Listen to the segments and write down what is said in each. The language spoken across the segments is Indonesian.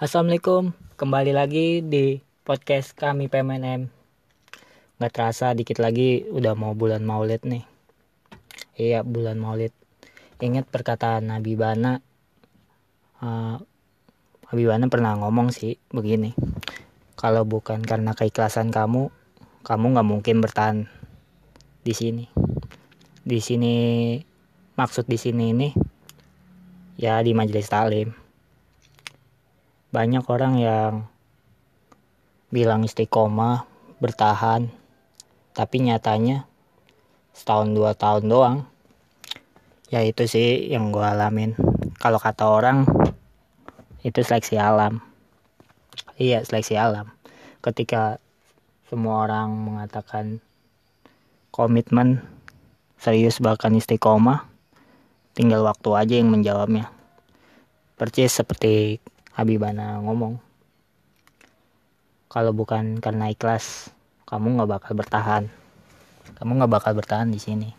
Assalamualaikum, kembali lagi di podcast kami PMNM. Gak terasa dikit lagi udah mau bulan Maulid nih. Iya, bulan Maulid. Ingat perkataan Nabi Bana. Nabi Bana pernah ngomong sih begini. Kalau bukan karena keikhlasan kamu gak mungkin bertahan di sini. Di sini maksud di sini ini ya di majelis taklim. Banyak orang yang bilang istiqomah, bertahan, tapi nyatanya setahun 2 tahun doang. Ya itu sih yang gue alamin. Kalau kata orang itu seleksi alam. Iya, seleksi alam. Ketika semua orang mengatakan komitmen, serius, bahkan istiqomah, tinggal waktu aja yang menjawabnya. Persis seperti Habibana ngomong, kalau bukan karena ikhlas, kamu nggak bakal bertahan. Kamu nggak bakal bertahan di sini.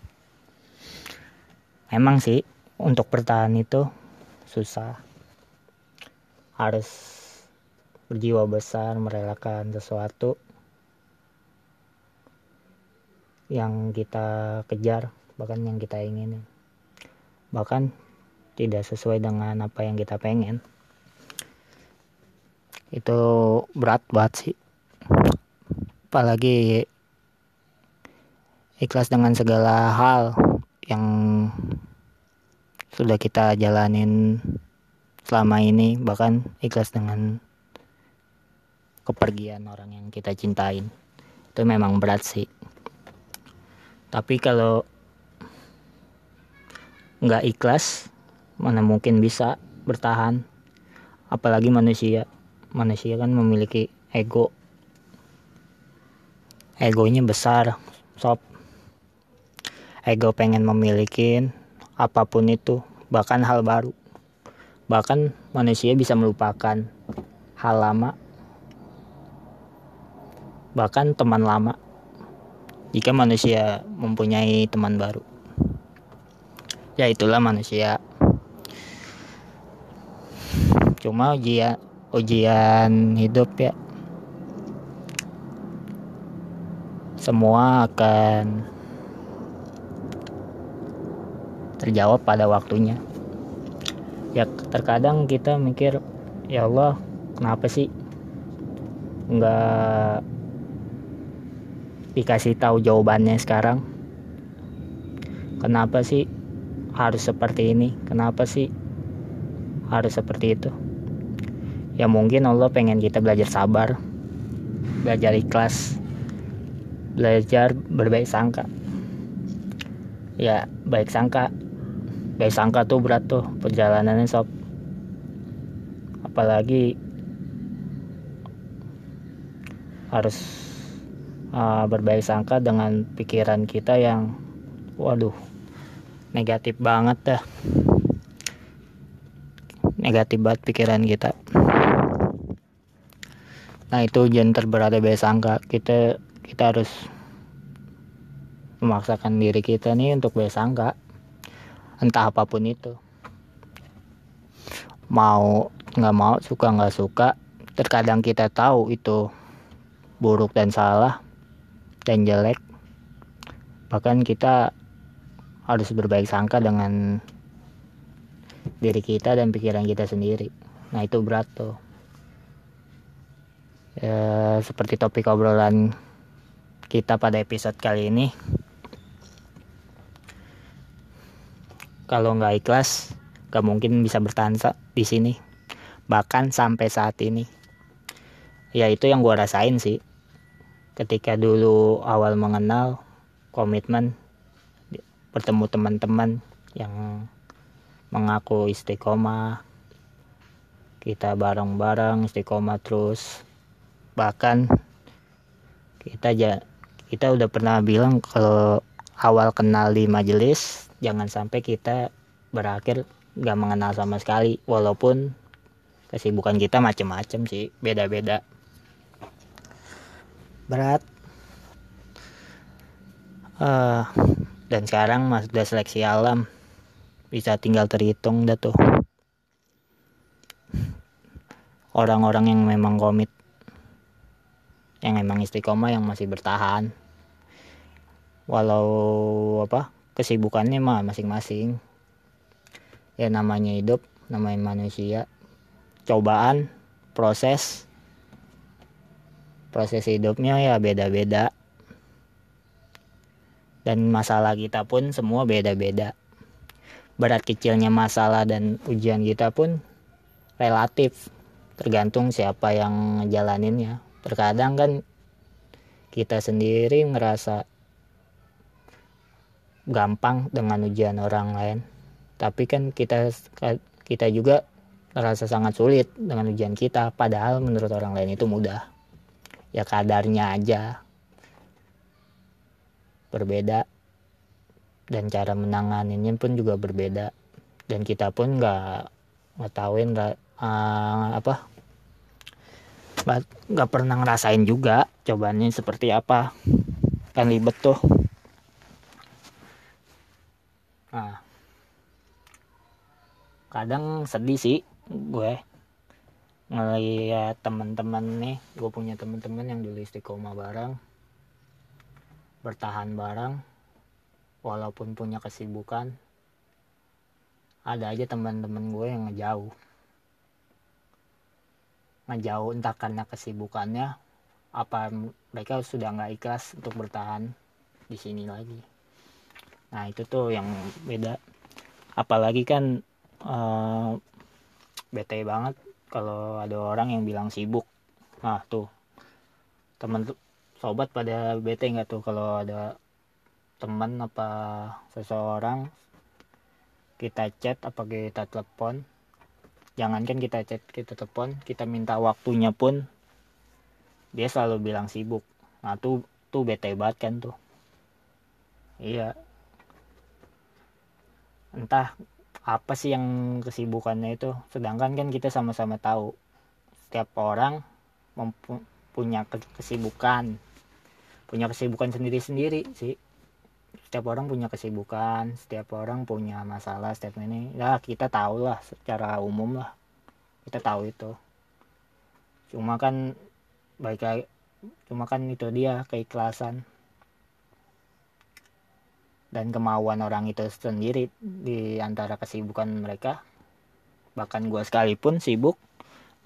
Memang sih untuk bertahan itu susah. Harus berjiwa besar, merelakan sesuatu yang kita kejar, bahkan yang kita inginin. Bahkan tidak sesuai dengan apa yang kita pengen. Itu berat banget sih. Apalagi ikhlas dengan segala hal yang sudah kita jalanin selama ini, bahkan ikhlas dengan kepergian orang yang kita cintain. Itu memang berat sih. Tapi kalau nggak ikhlas, mana mungkin bisa bertahan. Apalagi manusia kan memiliki egonya besar, sob. Ego pengen memiliki apapun itu, bahkan hal baru. Bahkan manusia bisa melupakan hal lama, bahkan teman lama, jika manusia mempunyai teman baru. Ya itulah manusia. Cuma ujian hidup ya. Semua akan terjawab pada waktunya. Ya terkadang kita mikir, ya Allah, kenapa sih nggak dikasih tahu jawabannya sekarang? Kenapa sih harus seperti ini? Kenapa sih harus seperti itu? Ya mungkin Allah pengen kita belajar sabar, belajar ikhlas, belajar berbaik sangka. Ya baik sangka tuh berat tuh perjalanannya, sob. Apalagi harus berbaik sangka dengan pikiran kita yang negatif banget dah. Negatif banget pikiran kita. Nah itu ujian terberat baik sangka. Kita harus memaksakan diri kita nih untuk baik sangka, entah apapun itu. Mau nggak mau, suka nggak suka, terkadang kita tahu itu buruk dan salah dan jelek. Bahkan kita harus berbaik sangka dengan diri kita dan pikiran kita sendiri. Nah itu berat tuh. Ya, seperti topik obrolan kita pada episode kali ini. Kalau nggak ikhlas, nggak mungkin bisa bertahan di sini. Bahkan sampai saat ini. Ya itu yang gue rasain sih. Ketika dulu awal mengenal komitmen, bertemu teman-teman yang mengaku istiqomah, kita bareng-bareng istiqomah terus. Bahkan kita udah pernah bilang kalau awal kenal di majelis, jangan sampai kita berakhir gak mengenal sama sekali. Walaupun kesibukan kita macem-macem sih, beda-beda. Berat. Dan sekarang sudah seleksi alam, bisa tinggal terhitung dah tuh orang-orang yang memang komit, yang emang istiqomah, yang masih bertahan walau kesibukannya mah masing-masing. Ya namanya hidup, namanya manusia, cobaan, proses hidupnya ya beda-beda, dan masalah kita pun semua beda-beda. Berat kecilnya masalah dan ujian kita pun relatif, tergantung siapa yang ngejalaninnya. Terkadang kan kita sendiri ngerasa gampang dengan ujian orang lain, tapi kan kita juga ngerasa sangat sulit dengan ujian kita, padahal menurut orang lain itu mudah. Ya kadarnya aja berbeda, dan cara menanganinnya pun juga berbeda, dan kita pun nggak ngetahuin nggak pernah ngerasain juga cobaannya seperti apa, kan ribet tuh. Nah, kadang sedih sih gue ngeliat teman-teman nih. Gue punya teman-teman yang dulu istiqomah bareng, bertahan bareng, walaupun punya kesibukan. Ada aja teman-teman gue yang ngejauh, entah karena kesibukannya, apa mereka sudah nggak ikhlas untuk bertahan di sini lagi. Nah itu tuh yang beda. Apalagi kan bete banget kalau ada orang yang bilang sibuk. Nah tuh teman sobat pada bete nggak tuh kalau ada teman apa seseorang kita chat apa kita telepon, jangankan kita chat, kita telepon, kita minta waktunya pun dia selalu bilang sibuk. Nah tuh bete banget kan tuh. Iya, entah apa sih yang kesibukannya itu, sedangkan kan kita sama-sama tahu setiap orang punya kesibukan sendiri-sendiri sih. Setiap orang punya kesibukan, setiap orang punya masalah, setiap ini ya kita tahu lah, secara umum lah kita tahu itu. Cuma kan itu dia keikhlasan dan kemauan orang itu sendiri di antara kesibukan mereka. Bahkan gue sekalipun sibuk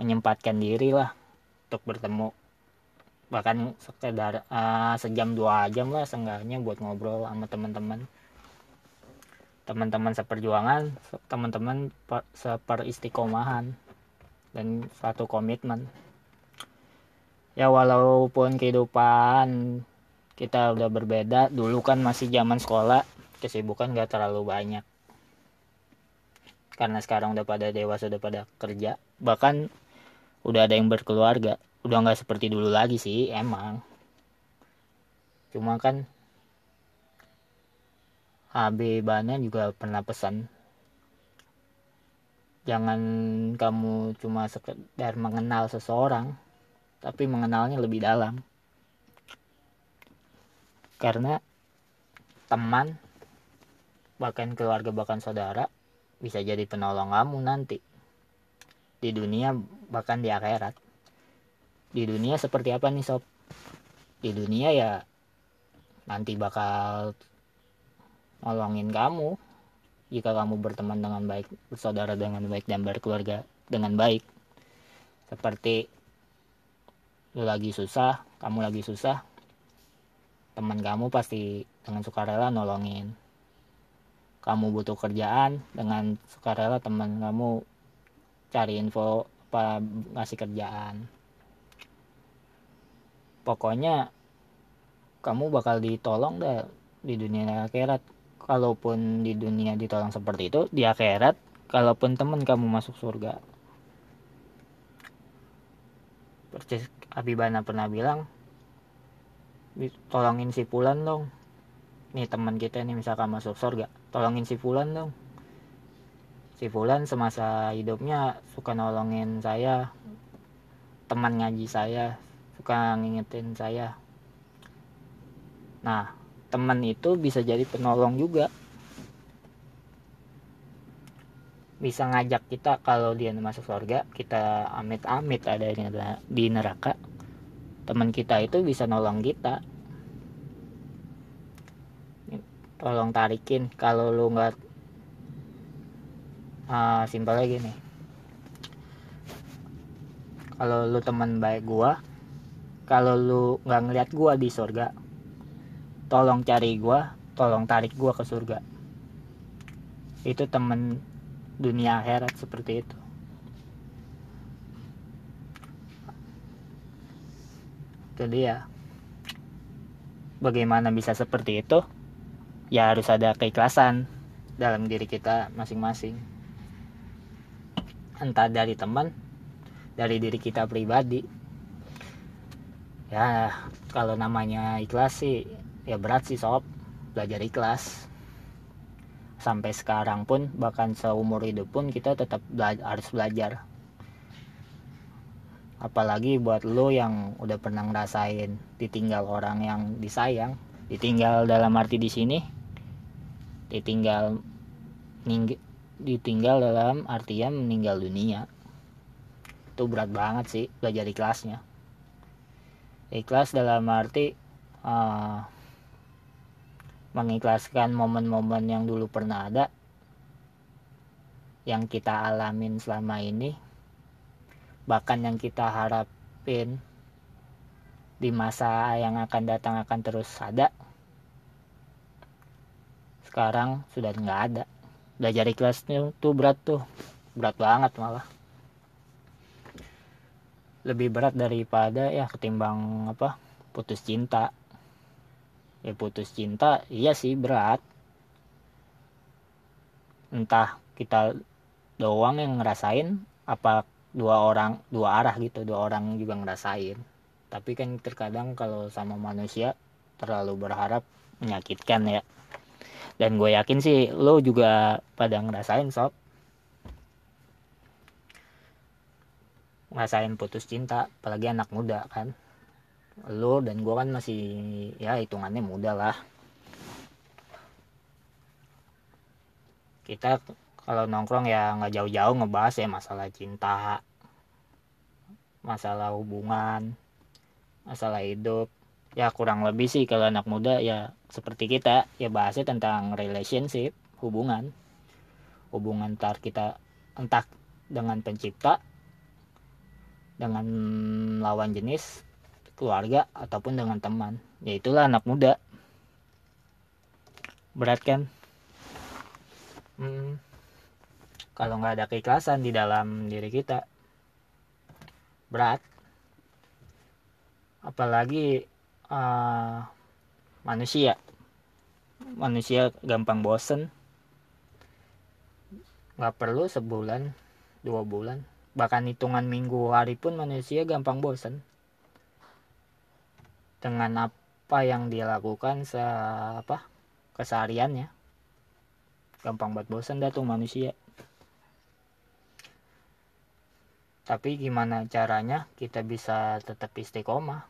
menyempatkan diri lah untuk bertemu, bahkan sekedar sejam 2 jam lah seenggaknya buat ngobrol sama teman-teman seperjuangan, teman-teman seperistiqomahan, dan satu komitmen. Ya walaupun kehidupan kita udah berbeda, dulu kan masih zaman sekolah, kesibukan gak terlalu banyak. Karena sekarang udah pada dewasa, udah pada kerja, bahkan udah ada yang berkeluarga, udah gak seperti dulu lagi sih emang. Cuma kan Habibana juga pernah pesan, jangan kamu cuma sekedar mengenal seseorang, tapi mengenalnya lebih dalam. Karena teman, bahkan keluarga, bahkan saudara bisa jadi penolong kamu nanti di dunia, bahkan di akhirat. Di dunia seperti apa nih sob? Di dunia ya nanti bakal nolongin kamu jika kamu berteman dengan baik, bersaudara dengan baik, dan berkeluarga dengan baik. Seperti lu lagi susah, kamu lagi susah, teman kamu pasti dengan sukarela nolongin. Kamu butuh kerjaan, dengan sukarela teman kamu cari info apa, ngasih kerjaan. Pokoknya kamu bakal ditolong dah di dunia akhirat. Kalaupun di dunia ditolong seperti itu, di akhirat kalaupun teman kamu masuk surga. Percis Habibana pernah bilang, tolongin si Fulan dong, nih teman kita nih misalkan masuk surga, tolongin si Fulan dong. Si Fulan semasa hidupnya suka nolongin saya, teman ngaji saya, suka ngingetin saya. Nah teman itu bisa jadi penolong juga. bisa ngajak kita kalau dia masuk surga, kita amit-amit adanya di neraka, teman kita itu bisa nolong kita, tolong tarikin. Kalau lu nggak simpel lagi nih, kalau lu teman baik gua, kalau lu nggak ngeliat gua di surga, tolong cari gua, tolong tarik gua ke surga. Itu teman dunia akhirat seperti itu. Jadi ya, bagaimana bisa seperti itu? Ya harus ada keikhlasan dalam diri kita masing-masing. Entah dari teman, dari diri kita pribadi. Ya, kalau namanya ikhlas sih, ya berat sih sob, belajar ikhlas. Sampai sekarang pun, bahkan seumur hidup pun kita tetap harus belajar. Apalagi buat lo yang udah pernah ngerasain ditinggal orang yang disayang. Ditinggal dalam arti di sini, ditinggal dalam artian meninggal dunia. Itu berat banget sih belajar ikhlasnya. Ikhlas dalam arti mengikhlaskan momen-momen yang dulu pernah ada, yang kita alamin selama ini, bahkan yang kita harapin di masa yang akan datang akan terus ada, sekarang sudah nggak ada. Belajar ikhlasnya tuh berat banget, malah lebih berat daripada ya ketimbang putus cinta. Ya putus cinta iya sih berat, entah kita doang yang ngerasain apa dua arah gitu, dua orang juga ngerasain. Tapi kan terkadang kalau sama manusia terlalu berharap menyakitkan ya. Dan gue yakin sih lo juga pada ngerasain sob, ngerasain putus cinta, apalagi anak muda kan. Lo dan gue kan masih ya hitungannya muda lah. Kita kalau nongkrong ya nggak jauh-jauh ngebahas ya masalah cinta, masalah hubungan, masalah hidup. Ya kurang lebih sih kalau anak muda ya seperti kita ya bahasnya tentang relationship, hubungan antar kita, entah dengan pencipta, dengan lawan jenis, keluarga, ataupun dengan teman. Ya itulah anak muda. Berat kan? Kalau nggak ada keikhlasan di dalam diri kita, berat. Apalagi manusia gampang bosen. Nggak perlu sebulan 2 bulan, bahkan hitungan minggu hari pun manusia gampang bosen dengan apa yang dia lakukan kesehariannya. Gampang buat bosen dah tuh manusia. Tapi gimana caranya kita bisa tetap istiqomah,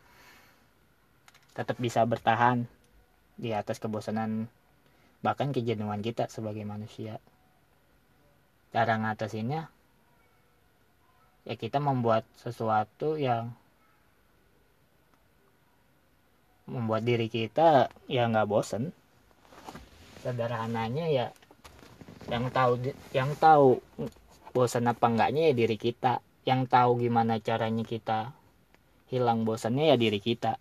tetap bisa bertahan di atas kebosanan, bahkan kejenuhan kita sebagai manusia. Cara ngatasinnya ya kita membuat sesuatu yang membuat diri kita ya nggak bosen. Sederhananya ya, yang tahu bosan apa enggaknya ya diri kita. Yang tahu gimana caranya kita hilang bosannya ya diri kita.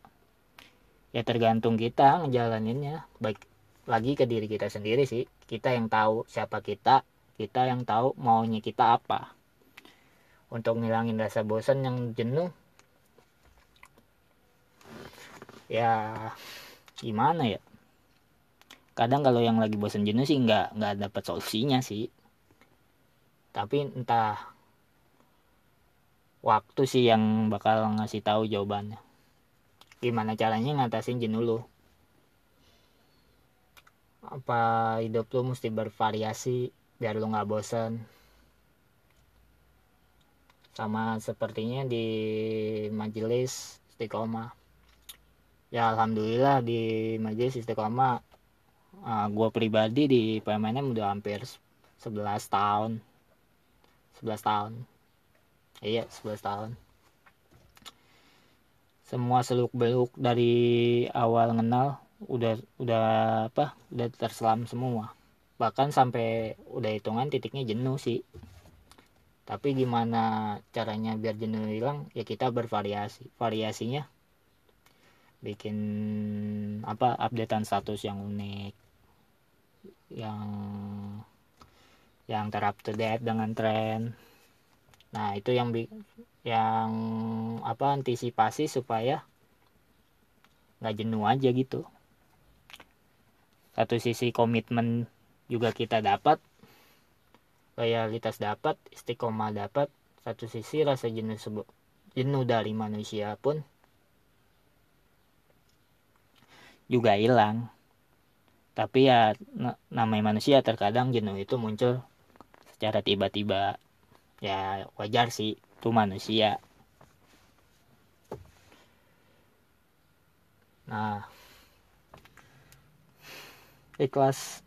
Ya tergantung kita ngejalaninnya, baik lagi ke diri kita sendiri sih. Kita yang tahu siapa kita yang tahu maunya kita apa. Untuk ngilangin rasa bosan yang jenuh ya gimana ya, kadang kalau yang lagi bosan jenuh sih nggak dapat solusinya sih, tapi entah waktu sih yang bakal ngasih tahu jawabannya. Gimana caranya ngatasin jenuh lo? Apa hidup lo mesti bervariasi biar lo nggak bosan? Sama sepertinya di majelis istiqomah. Ya alhamdulillah di majelis istiqomah gue pribadi di PMNM udah hampir 11 tahun. 11 tahun. Iya, 11 tahun. Semua seluk beluk dari awal kenal udah terselam semua. Bahkan sampai udah hitungan titiknya jenuh sih. Tapi gimana caranya biar jenuh hilang? Ya kita bervariasi. Variasinya bikin updatean status yang unik, yang ter-up to date dengan tren. Nah, itu yang antisipasi supaya nggak jenuh aja gitu. Satu sisi komitmen juga kita dapat, loyalitas dapat, istiqomah dapat. Satu sisi rasa jenuh dari manusia pun juga hilang. Tapi ya namanya manusia, terkadang jenuh itu muncul secara tiba-tiba. Ya wajar sih, itu manusia. Nah, ikhlas,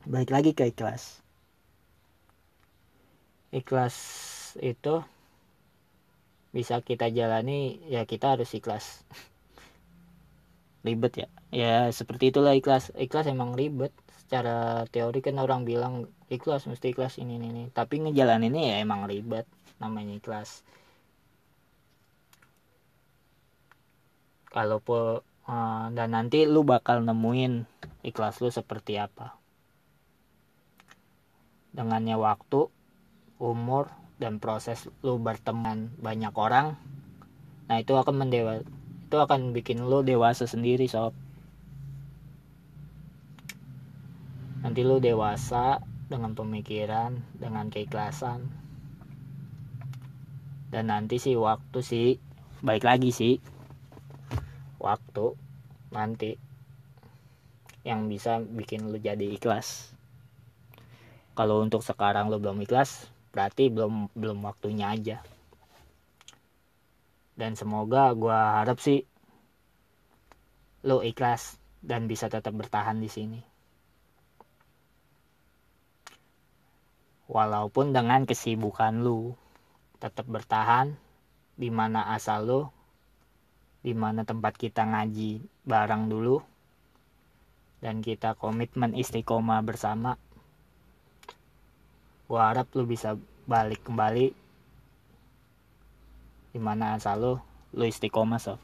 balik lagi ke ikhlas. Ikhlas itu bisa kita jalani, ya kita harus ikhlas. Ribet ya seperti itulah ikhlas emang ribet. Secara teori kan orang bilang ikhlas mesti ikhlas ini, tapi ngejalaninnya ya emang ribet. Namanya ikhlas, dan nanti lu bakal nemuin ikhlas lu seperti apa dengannya waktu, umur, dan proses lu berteman banyak orang. Nah, itu akan bikin lu dewasa sendiri, sob. Nanti lu dewasa dengan pemikiran, dengan keikhlasan. Dan nanti sih waktu sih, baik lagi sih, waktu nanti yang bisa bikin lu jadi ikhlas. Kalau untuk sekarang lu belum ikhlas, berarti belum waktunya aja. Dan semoga gue harap sih lu ikhlas dan bisa tetap bertahan di sini. Walaupun dengan kesibukan lu, tetap bertahan di mana asal lu, di mana tempat kita ngaji bareng dulu, dan kita komitmen istiqomah bersama. Gue harap lu bisa balik kembali di mana asal lu istiqomah, sob.